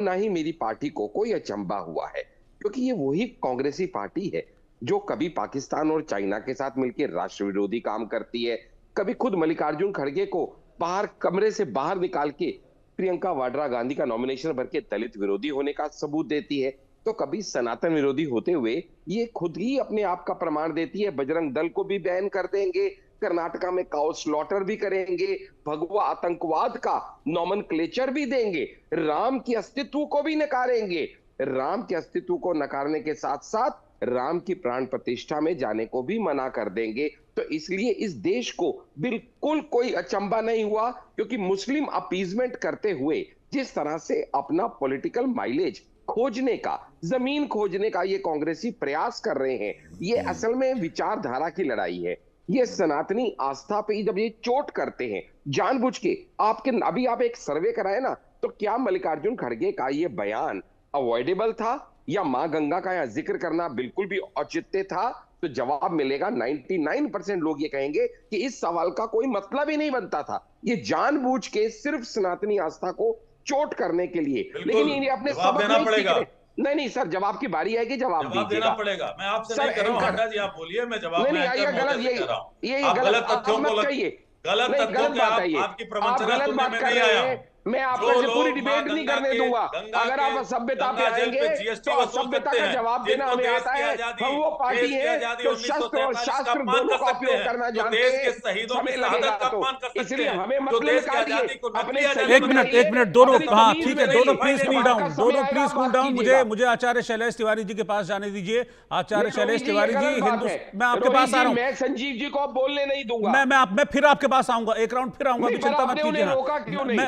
ना ही मेरी पार्टी को कोई अचंभा हुआ है, क्योंकि ये वही कांग्रेसी पार्टी है जो कभी पाकिस्तान और चाइना के साथ मिलकर राष्ट्र विरोधी काम करती है, कभी खुद मल्लिकार्जुन खड़गे को बाहर कमरे से बाहर निकाल के प्रियंका वाड्रा गांधी का नॉमिनेशन भर के दलित विरोधी होने का सबूत देती है, तो कभी सनातन विरोधी होते हुए ये खुद ही अपने आप का प्रमाण देती है। बजरंग दल को भी बैन कर देंगे, कर्नाटका में काउ स्लॉटर भी करेंगे, भगवा आतंकवाद का नॉमनक्लेचर भी देंगे, राम के अस्तित्व को भी नकारेंगे। राम के अस्तित्व को नकारने के साथ साथ राम की प्राण प्रतिष्ठा में जाने को भी मना कर देंगे। तो इसलिए इस देश को बिल्कुल कोई अचंभा नहीं हुआ, क्योंकि मुस्लिम अपीजमेंट करते हुए जिस तरह से अपना पॉलिटिकल माइलेज खोजने का, जमीन खोजने का ये कांग्रेसी प्रयास कर रहे हैं, ये असल में विचारधारा की लड़ाई है। ये सनातनी आस्था पे जब ये चोट करते हैं जानबूझ के, आपके अभी आप एक सर्वे कराए ना, तो क्या मल्लिकार्जुन खड़गे का ये बयान अवॉइडेबल था या मां गंगा का यहां जिक्र करना बिल्कुल भी औचित्य था? तो जवाब मिलेगा 99% लोग ये कहेंगे कि इस सवाल का कोई मतलब ही नहीं बनता था। ये जानबूझ के सिर्फ सनातनी आस्था को चोट करने के लिए, लेकिन ये अपने जवाब सबक देना नहीं सीख पड़ेगा। रहे। नहीं नहीं सर, जवाब की बारी आएगी, जवाब जवाब देना दीजिएगा पड़ेगा। मैं आपसे सर। नहीं कर रहा हूं, एंकर हड्डा जी आप बोलिए, मैं जवाब नहीं में नहीं, एंकर आइए महोदय गलत, से कह रहा हूं। ये आप गलत, गलत तथ्यों अब को मत कहिए। गलत नहीं, तथ्यों गलत के बात आप है ये। आपकी आप प्रवंचना गलत सुनने बात में कर नहीं रहे आया हूं। हैं, मैं आपका जो से पूरी लोग मां डिबेट नहीं करने दूंगा। अगर आप असभ्यता पे गंगा जेल पे आएंगे जीएसटी तो वसूल असभ्यता सकते का हैं, जवाब देना जिनको हमें आता है। हम वो पार्टी देश की है आजादी जो शस्त्र और 1947 का शास्त्र अपमान दोनों कर का सकते उपयोग हैं, करना जो जानते देश हैं। के शहीदों की समय लगेगा, शहादत का तो अपमान कर सकते इसलिए हैं, हमें जो मत देश की ललकारिए। आजादी को अपनी नकली आजादी सही बताइए, एक मिनट दोनों, अपनी हाँ तमीज ठीक में है, दोनों रहिए। प्लीज जब कूल आपका डाउन, समय दोनों आएगा प्लीज आप कूल बात डाउन। कीजिएगा। मुझे आचार्य शैलेश तिवारी जी के पास जाने दीजिए। आचार्य नहीं रोहित शैलेश जी, ये तिवारी जी गलत बात है। मैं आपके रोहित पास आ जी, रहा हूं। मैं संजीव जी को बोलने नहीं दूंगा। मैं फिर आपके पास आऊंगा, एक राउंड फिर आऊंगा, अभी नहीं, पर चिंता मत आपने कीजिए। उन्हें हाँ, रोका क्यों नहीं?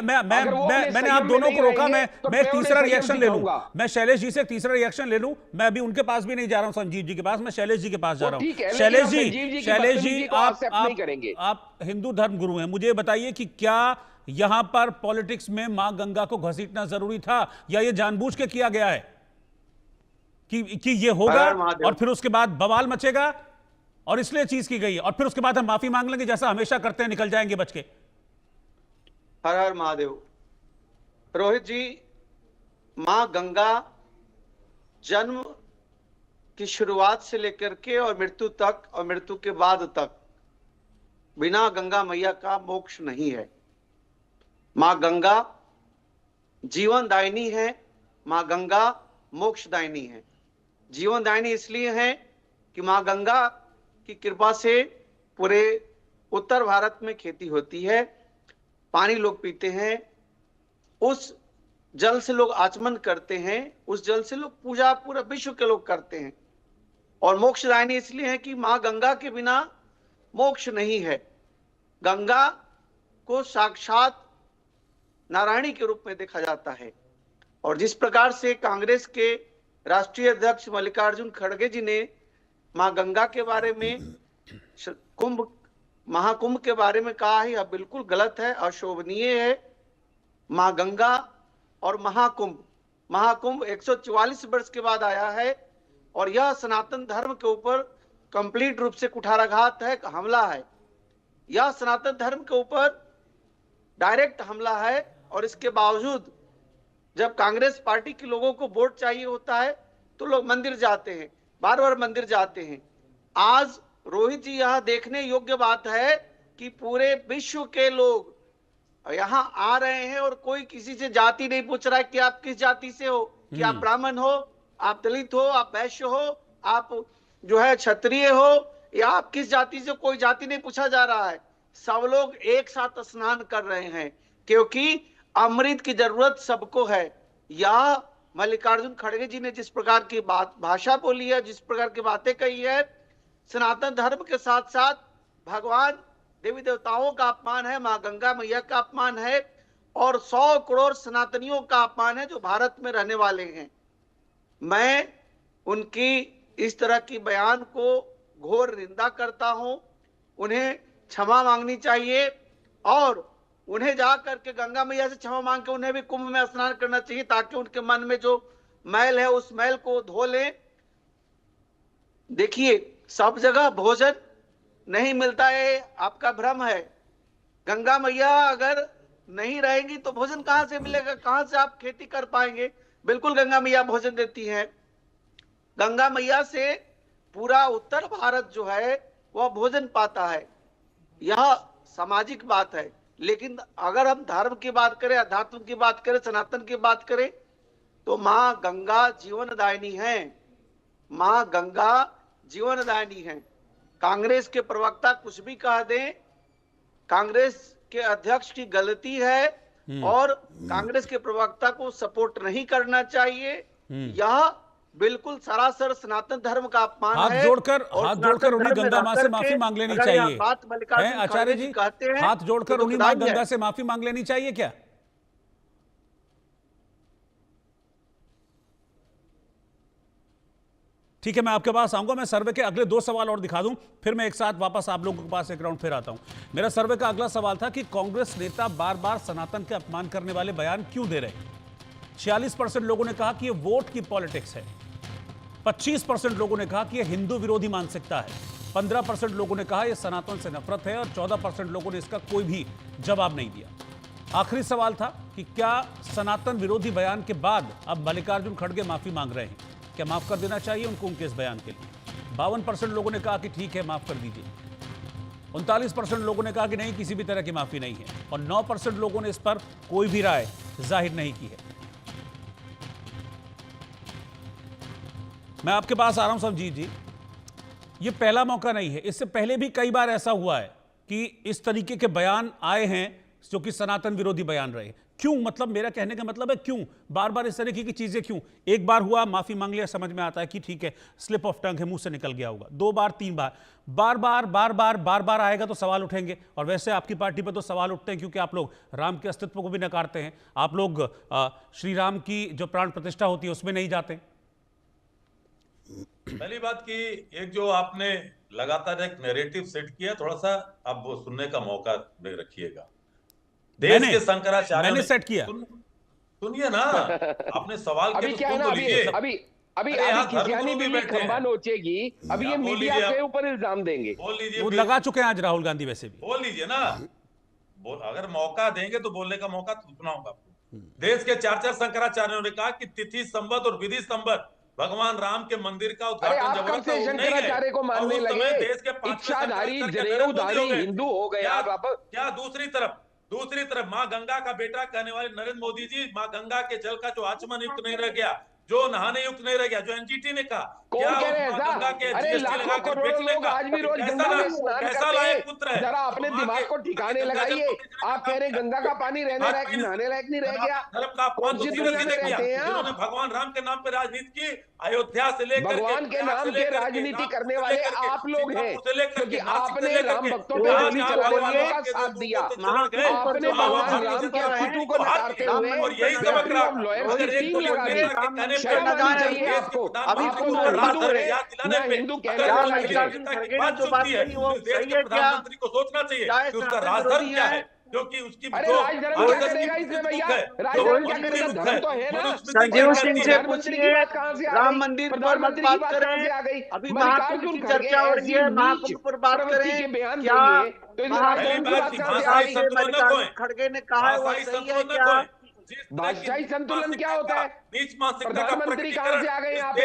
अगर वो अपने मैंने आप संयम में दोनों नहीं को रोका। रहेंगे तो मैं एक मैं उन्हें तीसरा संयम रिएक्शन ले लूं। दिखाऊंगा। मैं शैलेश जी से एक तीसरा रिएक्शन ले लूं। मैं अभी उनके पास भी नहीं जा रहा हूं, संजीव जी के पास, मैं शैलेश जी के पास जा वो रहा ठीक हूं। है, लेकिन शैलेश हम जी, संजीव जी की शैलेश जी, बदतमीजी को एक्सेप्ट नहीं करेंगे। आप हिंदू धर्म गुरु हैं, मुझे बताइए कि क्या यहां पर पॉलिटिक्स में मां गंगा को घसीटना जरूरी था, या ये जानबूझ के किया गया है कि ये होगा और फिर उसके बाद बवाल मचेगा और इसलिए चीज की गई है, और फिर उसके बाद हम माफी मांग लेंगे जैसा हमेशा करते हैं, निकल जाएंगे बच के? हर हर महादेव। रोहित जी, मां गंगा जन्म की शुरुआत से लेकर के और मृत्यु तक और मृत्यु के बाद तक बिना गंगा मैया का मोक्ष नहीं है। मां गंगा जीवनदायिनी है, मां गंगा मोक्षदायिनी है। जीवनदायिनी इसलिए है कि मां गंगा की कृपा से पूरे उत्तर भारत में खेती होती है, पानी लोग पीते हैं, उस जल से लोग आचमन करते हैं, उस जल से लोग पूजा पूरा विश्व के लोग करते हैं। और मोक्षदायिनी इसलिए है कि मां गंगा के बिना मोक्ष नहीं है। गंगा को साक्षात नारायणी के रूप में देखा जाता है। और जिस प्रकार से कांग्रेस के राष्ट्रीय अध्यक्ष मल्लिकार्जुन खड़गे जी ने मां गंगा के बारे में, कुंभ महाकुंभ के बारे में कहा है, यह बिल्कुल गलत है, अशोभनीय है। मां गंगा और महाकुंभ 144 वर्ष के बाद आया है, और यह सनातन धर्म के ऊपर कंप्लीट रूप से कुठाराघात है, हमला है। यह सनातन धर्म के ऊपर डायरेक्ट हमला है। और इसके बावजूद जब कांग्रेस पार्टी के लोगों को वोट चाहिए होता है तो लोग मंदिर जाते हैं, बार बार मंदिर जाते हैं। आज रोहित जी, यह देखने योग्य बात है कि पूरे विश्व के लोग यहाँ आ रहे हैं और कोई किसी से जाति नहीं पूछ रहा है कि आप किस जाति से हो, कि आप ब्राह्मण हो, आप दलित हो, आप वैश्य हो, आप जो है क्षत्रिय हो, या आप किस जाति से, कोई जाति नहीं पूछा जा रहा है। सब लोग एक साथ स्नान कर रहे हैं, क्योंकि अमृत की जरूरत सबको है। या मल्लिकार्जुन खड़गे जी ने जिस प्रकार की भाषा बोली है, जिस प्रकार की बातें कही है, सनातन धर्म के साथ साथ भगवान देवी देवताओं का अपमान है, मां गंगा मैया का अपमान है, और 100 करोड़ सनातनियों का अपमान है जो भारत में रहने वाले हैं। मैं उनकी इस तरह की बयान को घोर निंदा करता हूं। उन्हें क्षमा मांगनी चाहिए, और उन्हें जा करके गंगा मैया से क्षमा मांग के उन्हें भी कुंभ में स्नान करना चाहिए, ताकि उनके मन में जो मैल है उस मैल को धो लें। देखिए, सब जगह भोजन नहीं मिलता है, आपका भ्रम है। गंगा मैया अगर नहीं रहेंगी तो भोजन कहां से मिलेगा, कहां से आप खेती कर पाएंगे? बिल्कुल गंगा मैया भोजन देती हैं। गंगा मैया से पूरा उत्तर भारत जो है वह भोजन पाता है। यह सामाजिक बात है। लेकिन अगर हम धर्म की बात करें, अध्यात्म की बात करें, सनातन की बात करें, तो मां गंगा जीवनदायिनी है। मां गंगा जीवनदायिनी है। कांग्रेस के प्रवक्ता कुछ भी कह दें, कांग्रेस के अध्यक्ष की गलती है और कांग्रेस के प्रवक्ता को सपोर्ट नहीं करना चाहिए। यह बिल्कुल सरासर सनातन धर्म का अपमान है। हाथ जोड़कर उन्हीं गंगा मां से माफी मांग लेनी चाहिए। आचार्य जी कहते हैं, हाथ जोड़कर उन्हीं मां गंगा से माफी मांग लेनी चाहिए क्या? ठीक है, मैं आपके पास आऊंगा। मैं सर्वे के अगले 2 सवाल और दिखा दूं, फिर मैं एक साथ वापस आप लोगों के पास एक राउंड फिर आता हूं। मेरा सर्वे का अगला सवाल था कि कांग्रेस नेता बार बार सनातन के अपमान करने वाले बयान क्यों दे रहे? 46% लोगों ने कहा कि यह वोट की पॉलिटिक्स है, 25% लोगों ने कहा कि यह हिंदू विरोधी मानसिकता है, 15% लोगों ने कहा यह सनातन से नफरत है और 14% लोगों ने इसका कोई भी जवाब नहीं दिया। आखिरी सवाल था कि क्या सनातन विरोधी बयान के बाद अब मल्लिकार्जुन खड़गे माफी मांग रहे हैं? क्या माफ कर देना चाहिए उनको उनके इस बयान के लिए? 52% लोगों ने कहा कि ठीक है, माफ कर दीजिए। 39% लोगों ने कहा कि नहीं, किसी भी तरह की माफी नहीं है, और 9% लोगों ने इस पर कोई भी राय जाहिर नहीं की है। मैं आपके पास आ रहा हूं संजीत जी। ये पहला मौका नहीं है, इससे पहले भी कई बार ऐसा हुआ है कि इस तरीके के बयान आए हैं जो कि सनातन विरोधी बयान रहे। क्यों? मतलब मेरा कहने का मतलब है क्यों बार बार इस तरीके की चीजें क्यों? एक बार हुआ, माफी मांग लिया, समझ में आता है कि ठीक है, स्लिप ऑफ टंग है, मुंह से निकल गया होगा। 2 बार, 3 बार, बार बार आएगा तो सवाल उठेंगे। और वैसे आपकी पार्टी पर तो सवाल उठते हैं क्योंकि आप लोग राम के अस्तित्व को भी नकारते हैं। आप लोग श्री राम की जो प्राण प्रतिष्ठा होती है उसमें नहीं जाते। पहली बात कि एक जो आपने लगातार एक नैरेटिव सेट किया, थोड़ा सा आप वो सुनने का मौका में रखिएगा। देश के शंकराचार्य मैंने सेट किया। सुनिए ना, आपने सवाल अभी क्या है ना, अभी खिसियानी बिल्ली खंबा नोचेगी। अभी ये मीडिया के ऊपर इल्जाम देंगे। बोल लीजिए, वो लगा चुके हैं आज राहुल गांधी। वैसे भी बोल लीजिए ना, अगर मौका देंगे तो बोलने का मौका तो सुनाऊंगा आपको। देश के 4 शंकराचार्यों ने कहा कि तिथि संवत और विधि संवत भगवान राम के मंदिर का उद्घाटन जब से शंकराचार्य को मानने लगे, इच्छाधारी जनेऊधारी हिंदू हो गए आप। क्या दूसरी तरफ माँ गंगा का बेटा कहने वाले नरेंद्र मोदी जी, माँ गंगा के जल का जो आचमन युक्त नहीं रह गया, जो नहाने युक्त नहीं रह गया, जो एनजीटी ने कहा, क्या गंगा के जीएसटी लगा कर बेचने का आज भी रोज गंगा में स्नान करते हैं। जरा अपने दिमाग को ठिकाने लगाइए। आप कह रहे गंगा का पानी रहने लायक, नहाने लायक नहीं रह गया। धर्म का अपमान तो सीधे सीधे किया जिन्होंने भगवान राम के नाम पे राजनीति की। अयोध्या से लेकर भगवान के नाम पे राजनीति करने वाले आप लोग हैं, क्योंकि आपने राम भक्तों पे गोली चलाने वालों का साथ दिया। आपने भगवान राम के अस्तित्व को नकारते हुए और यही सबक रहा। लॉयर्स की टीम लगा दी। शर्म आनी चाहिए आपको। अभी हिंदू प्रधानमंत्री को सोचना चाहिए कि उसका राजधर्म क्या है, क्योंकि उसकी संजीव सिंह से पूछिए, राम मंदिर पर मत बात करें। अभी महाकुंभ की चर्चा हो रही है, महाकुंभ पर बात करें। क्या खड़गे ने कहा है वो सही है क्या? भाषाई संतुलन क्या होता है? प्रधानमंत्री कहां से आ गए यहाँ पे?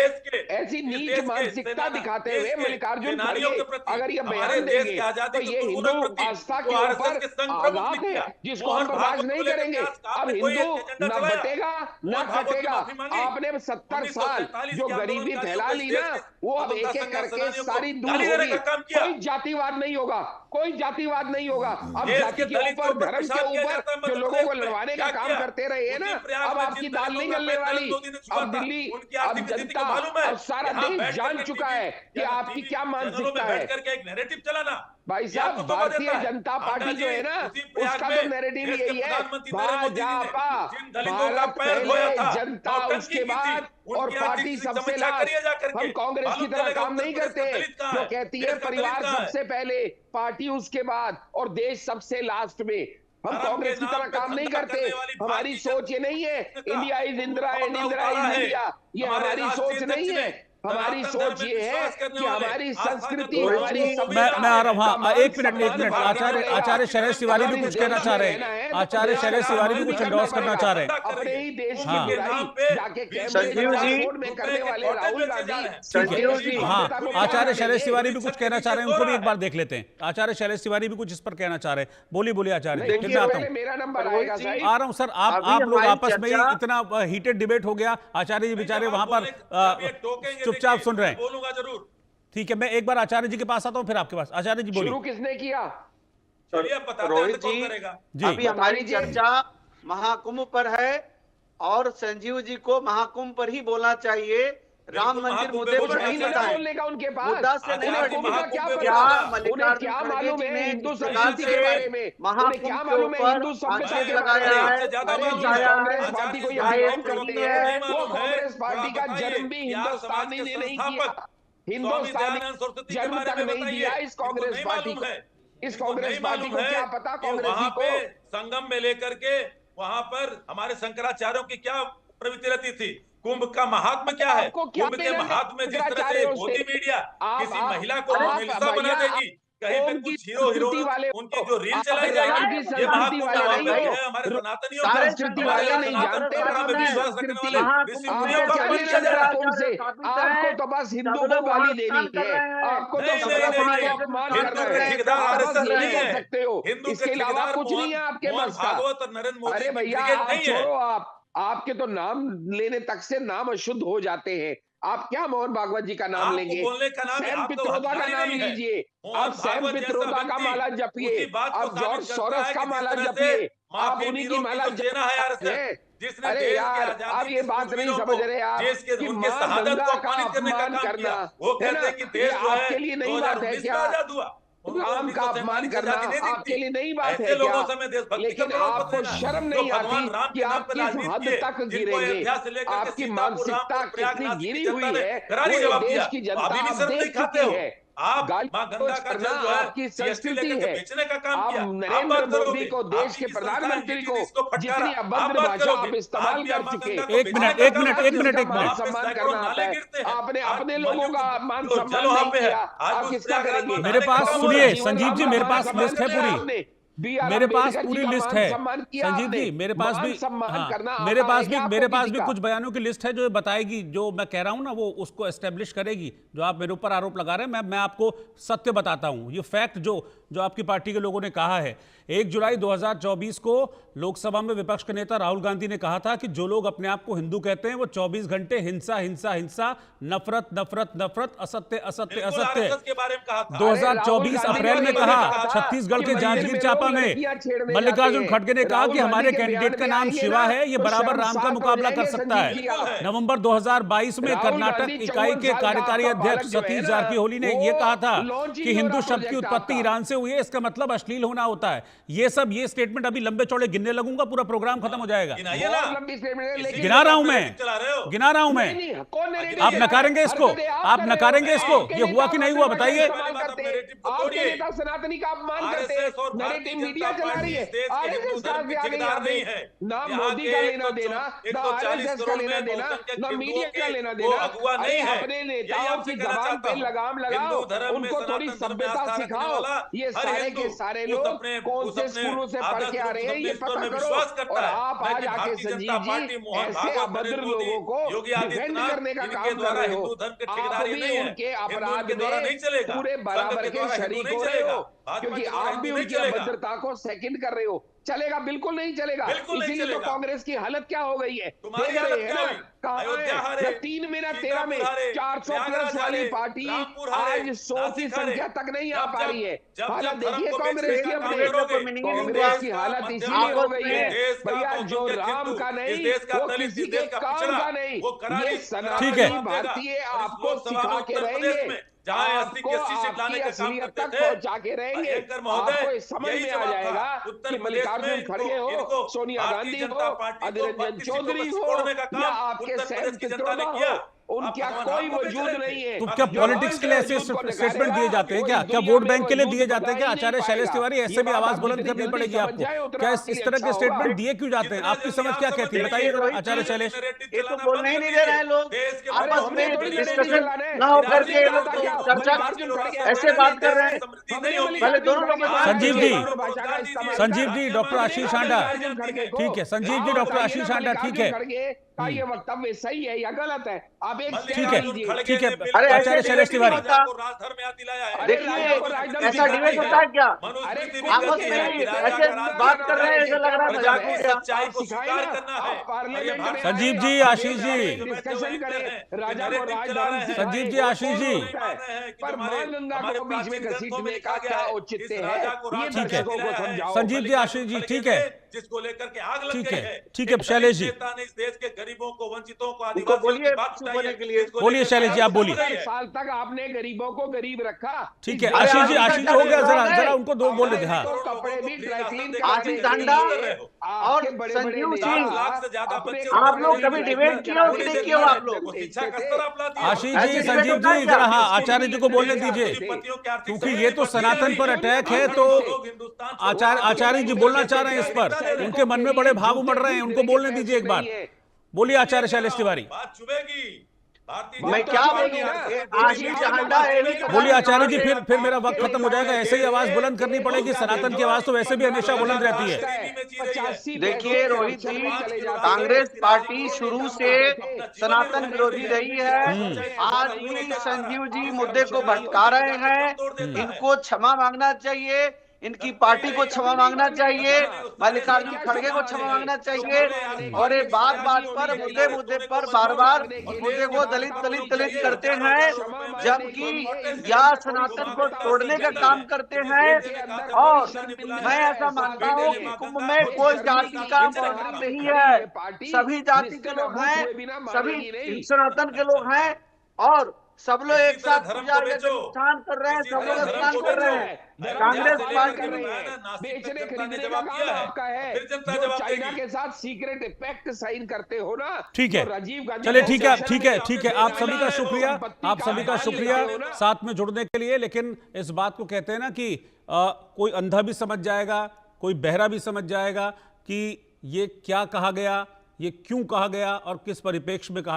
ऐसी नीच मानसिकता दिखाते हुए मल्लिकार्जुन खड़गे अगर ये बयान देंगे तो ये हिंदू आस्था के ऊपर आघात है, जिसको हम बर्दाश्त नहीं करेंगे। अब हिंदू न बटेगा न कटेगा। आपने 70 साल जो गरीबी फैला ली ना, वो अब एक एक करके सारी दूर होगी। कोई जातिवाद नहीं होगा, कोई जातिवाद नहीं होगा। अब जाति के ऊपर, धर्म के ऊपर जो लोगों को लड़वाने का काम करते रहे हैं ना, अब आपकी दाल नहीं गलने वाली। अब दिल्ली, अब जनता, अब सारा देश जान चुका है कि आपकी क्या मानसिकता है। एक नैरेटिव चलाना भाई साहब, भारतीय जनता पार्टी जो है ना, उसका तो नैरेटिव यही है, भाजपा, भारत पहले, जनता उसके बाद, और पार्टी सबसे लास्ट। हम कांग्रेस की तरह काम नहीं करते जो कहती है परिवार सबसे पहले, पार्टी उसके बाद और देश सबसे लास्ट में। हम कांग्रेस की तरह काम नहीं करते। हमारी सोच ये नहीं है India is Indira and Indira is India, ये हमारी सोच नहीं है। हमारी सोच ये है कि हमारी संस्कृति, हमारी मैं आ रहा हूँ। हाँ, एक मिनट। आचार्य शैलेश तिवारी भी कुछ कहना चाह रहे हैं। आचार्य शैलेश तिवारी भी कुछ एंडोर्स करना चाह रहे हैं। अपने ही देश की हाँ। बुराई जाके संजीव जी में करने वाले राहुल गांधी। संजीव जी, हाँ, आचार्य शैलेश तिवारी भी कुछ कहना चाह रहे हैं, उनको भी एक बार देख लेते हैं। आचार्य शैलेश तिवारी भी कुछ इस पर कहना चाह रहे हैं। बोलिए आचार्य जी, फिर मैं आता हूँ। मेरा नंबर आएगा साहब। आ रहा हूँ सर। आप लोग आपस में ही इतना हीटेड डिबेट हो गया, आचार्य जी बेचारे वहां पर चुपचाप सुन रहे हैं। बोलूंगा जरूर। ठीक है, मैं एक बार आचार्य जी के पास आता हूँ, फिर आपके पास। आचार्य जी बोलिए। शुरू किसने किया? चलिए बताते हैं रोहित कौन जी, करेगा। अभी हमारी चर्चा महाकुंभ पर है और संजीव जी को महाकुंभ पर ही बोलना चाहिए। राम मंदिर मुद्दे पर नहीं बोलने का उनके पास मुद्दा से नहीं क्या मल्लिकार्जुन मालूम खड़गे है जी ने हिंदू जिस प्रकार संस्कृति के से बारे में, महाकुंभ क्या के मालूम है ऊपर हिंदू सभ्यता के लगाया बारे में? है, कांग्रेस पार्टी को यहाँ ये नाम करते नहीं हैं, है। वो कांग्रेस पार्टी का जन्म भी हिंदुस्तानी ने नहीं किया, हिंदुस्तानी जन्म तक नहीं दिया इस कांग्रेस पार्टी को। इस कांग्रेस पार्टी को क्या पता कांग्रेसी को संगम में लेकर के वहां पर हमारे शंकराचार्यों की क्या प्रवृत्ति रहती थी। कुंभ का महात्म क्या है? कुंभ के महात्म में जिस तरह से मोदी मीडिया किसी महिला को मोनालिसा बना देगी, कहीं पे कुछ हीरो हीरोइन उनकी जो रील चलाई जाएगी, ये महात्मा वहां पे है हमारे सनातनियों का। संस्कृति वाले नहीं जानते में विश्वास रखने वाले ऋषि मुनियों का आपको क्या लेना देना तुमसे? आपको तो बस हिंदू को गाली देनी है, आपको तो सनातनी को अपमान करना है, आप बस यही कर सकते हो, इसके अलावा कुछ नहीं है आपके पास का। भागवत और नरेंद्र मोदी अरे भैया आप छोड़ो, आपके तो नाम लेने तक से नाम अशुद्ध हो जाते हैं। आप क्या मोहन भागवत जी का नाम लेंगे? सैम पित्रोदा का नाम लीजिए, आप सैम पित्रोदा का माला जपिए, आप जॉर्ज सोरोस का माला जपिए, आप उन्हीं की माला जपिए। अरे यार आप ये बात नहीं समझ रहे आप कि मां गंगा का अपमान करना, वो कहते हैं कि देश आपके लिए नई बात है क्या? राम का अपमान करना आपके लिए नई बात है क्या? लेकिन आपको शर्म नहीं आती कि आप किस हद तक गिरेंगे? आपकी मानसिकता कितनी गिरी हुई है, पूरे देश की जनता आप देख चुकी है। आप मां गंगा का जल जो है आपकी संस्कृति है, बेचने का काम आप किया। नरेंद्र मोदी को, देश के प्रधानमंत्री को जितनी अभद्र भाषा आप इस्तेमाल कर चुके, एक मिनट मान सम्मान करना आता है, आपने अपने लोगों का मान सम्मान नहीं किया, आप किसका करेंगे? मेरे पास सुनिए संजीव जी, मेरे पास लिस्ट है पूरी, मेरे पास पूरी लिस्ट है संजीव जी, मेरे पास भी कुछ बयानों की लिस्ट है जो बताएगी, जो मैं कह रहा हूं ना वो उसको एस्टेब्लिश करेगी। जो आप मेरे ऊपर आरोप लगा रहे हैं, मैं आपको सत्य बताता हूं, ये फैक्ट जो आपकी पार्टी के लोगों ने कहा है। 1 जुलाई 2024 को लोकसभा में विपक्ष के नेता राहुल गांधी ने कहा था कि जो लोग अपने आप को हिंदू कहते हैं वो 24 घंटे हिंसा हिंसा हिंसा, नफरत नफरत नफरत, असत्य असत्य असत्य। 2024 अप्रैल में कहा छत्तीसगढ़ के जांजगीर चांपा में मल्लिकार्जुन खड़गे ने कहा कि हमारे कैंडिडेट का नाम शिवा है, ये बराबर राम का मुकाबला कर सकता है। नवंबर 2022 में कर्नाटक इकाई के कार्यकारी अध्यक्ष सतीश जारकीहोली ने यह कहा था कि हिंदू शब्द की उत्पत्ति ईरान से हुई है, इसका मतलब अश्लील होना होता है। ये स्टेटमेंट अभी लंबे चौड़े गिनने लगूंगा, पूरा प्रोग्राम खत्म हो जाएगा। गिना रहा हूं मैं, आप नकारेंगे इसको? आप नकारेंगे इसको? ये हुआ कि नहीं हुआ बताइए? सनातनी का अपमान करते हैं, नैरेटिव मीडिया चला रही है, आरएसएस का नहीं है, ना मोदी का लेना देना, ना आरएसएस का लेना देना, ना मीडिया का लेना देना। अरे अपने नेताओं की जबान पे लगाम लगाओ, उनको थोड़ी सभ्यता सिखाओ। ये सारे के सारे लोग कौन से स्कूलों से पढ़ के आ रहे हैं ये पता करो, और आप आज आके संजीव जी ऐसे अभद्र लोगों को डिफेंड करने का काम कर रहे हो। आप भी उनके अपराध में पूरे बराबर के शरीक हो रहे हो, क्योंकि आप भी उनकी अभद्रता को सेकंड कर रहे हो। चलेगा? बिल्कुल नहीं चलेगा। इसीलिए तो कांग्रेस की हालत क्या हो गई है, देख रहे हैं ना, कहां है 3 में ना 13 में 400 प्लस वाली पार्टी आज 100 की संख्या तक नहीं आ पा रही है। हालत देखिए कांग्रेस की, अपने कांग्रेस की हालत इसीलिए हो गई है भैया, जो राम का नहीं वो किसी के काम का नहीं, ये सनातनी भारतीय आपको सिखा के रहेंगे, आपको आपकी असलियत तक पहुंचा के रहेंगे। आपको समझ में आ जाएगा कि मल्लिकार्जुन खड़गे हो, सोनिया गांधी हो, अधीर रंजन चौधरी हो, या आपके सैम पित्रोदा हो, उनका कोई वजूद नहीं है। तो क्या पॉलिटिक्स के लिए ऐसे स्टेटमेंट दिए जाते हैं? क्या वोट बैंक के लिए दिए जाते हैं? क्या आचार्य शैलेश तिवारी ऐसे भी आवाज बुलंद करनी पड़ेगी आपको? क्या इस तरह के स्टेटमेंट दिए क्यों जाते हैं? आपकी समझ क्या कहती है, बताइए जरा आचार्य शैलेश। ये तो बोलने ही नहीं दे रहे हैं लोग, आपस में डिस्कशन ना हो करके ये लोग चर्चा ऐसे बात कर रहे हैं। पहले दोनों लोग संजीव जी डॉक्टर आशीष हांडा, ठीक है, संजीव जी डॉक्टर आशीष हांडा, ठीक है, ये वक्तव्य सही है या गलत है? आप एक ठीक है आचार्य शैलेश तिवारी। देखिए ऐसा डिबेट होता है क्या? आपस में ऐसे बात कर रहे हैं, ऐसा लग रहा है मजाक हो गया। संजीव जी, आशीष जी, संजीव जी, आशीष जी, पर मां गंगा को बीच में घसीटने का क्या औचित्य है? ये ठीक है दर्शकों को समझाओ। संजीव जी, आशीष जी, ठीक है, जिसको लेकर के आग लग ठीक गई है, ठीक है शैलेश जी, इस देश के गरीबों को, वंचितों को, उनको आदिवासियों बोलिए की बात बोलने के लिए। बोलिए शैलेश जी, आप बोलिए। 70 साल तक आपने गरीबों को गरीब रखा। ठीक है आशीष जी हो गया, जरा उनको दो बोल देते। हाँ कपड़े भी ड्राई क्लीन आशीष हांडा और संजीव सिंह, आप लोग कभी डिबेट किया हो कि नहीं किया हो आप लोग? आशीष जी, संजीव जी, जरा हाँ आचार्य जी को बोलने दीजिए, क्योंकि ये तो सनातन पर अटैक है, तो आचार्य जी बोलना चाह रहे हैं इस पर, उनके मन में बड़े भाव उमड़ रहे हैं, उनको बोलने दीजिए एक बार। बोलिए आचार्य शैलेश तिवारी। मैं क्या बोलूं? आशीष हांडा बोलिए आचार्य जी, फिर मेरा वक्त खत्म हो जाएगा। ऐसे ही आवाज बुलंद करनी पड़ेगी, सनातन की आवाज तो वैसे भी हमेशा बुलंद रहती है। देखिए रोहित जी, कांग्रेस पार्टी शुरू से सनातन विरोधी रही है। आज भी संजीव जी मुद्दे को भटका रहे हैं, इनको क्षमा मांगना चाहिए, इनकी पार्टी को क्षमा मांगना चाहिए, मल्लिकार्जुन खड़गे को क्षमा मांगना चाहिए। और ये बात पर मुद्दे पर बार मुद्दे को दलित करते हैं, जबकि या सनातन को तोड़ने का काम करते हैं। और मैं ऐसा मानता हूँ कि कुंभ में कोई जाति का मौजूद नहीं है, सभी जाति के लोग हैं, सभी सनातन के लोग हैं, और सब लोग एक साथ पूजा अनुष्ठान कर रहे हैं, सब लोग स्नान कर रहे हैं। कांग्रेस पार्टी बेचने खरीदने का काम आपका है, जो चाइना के साथ सीक्रेट पैक्ट साइन करते हो ना। ठीक है, चलिए ठीक है, आप सभी का शुक्रिया साथ में जुड़ने के लिए। लेकिन इस बात को कहते हैं ना कि कोई अंधा भी समझ जाएगा, कोई बहरा भी समझ जाएगा कि ये क्या कहा गया, ये क्यों कहा गया और किस परिप्रेक्ष्य में कहा गया।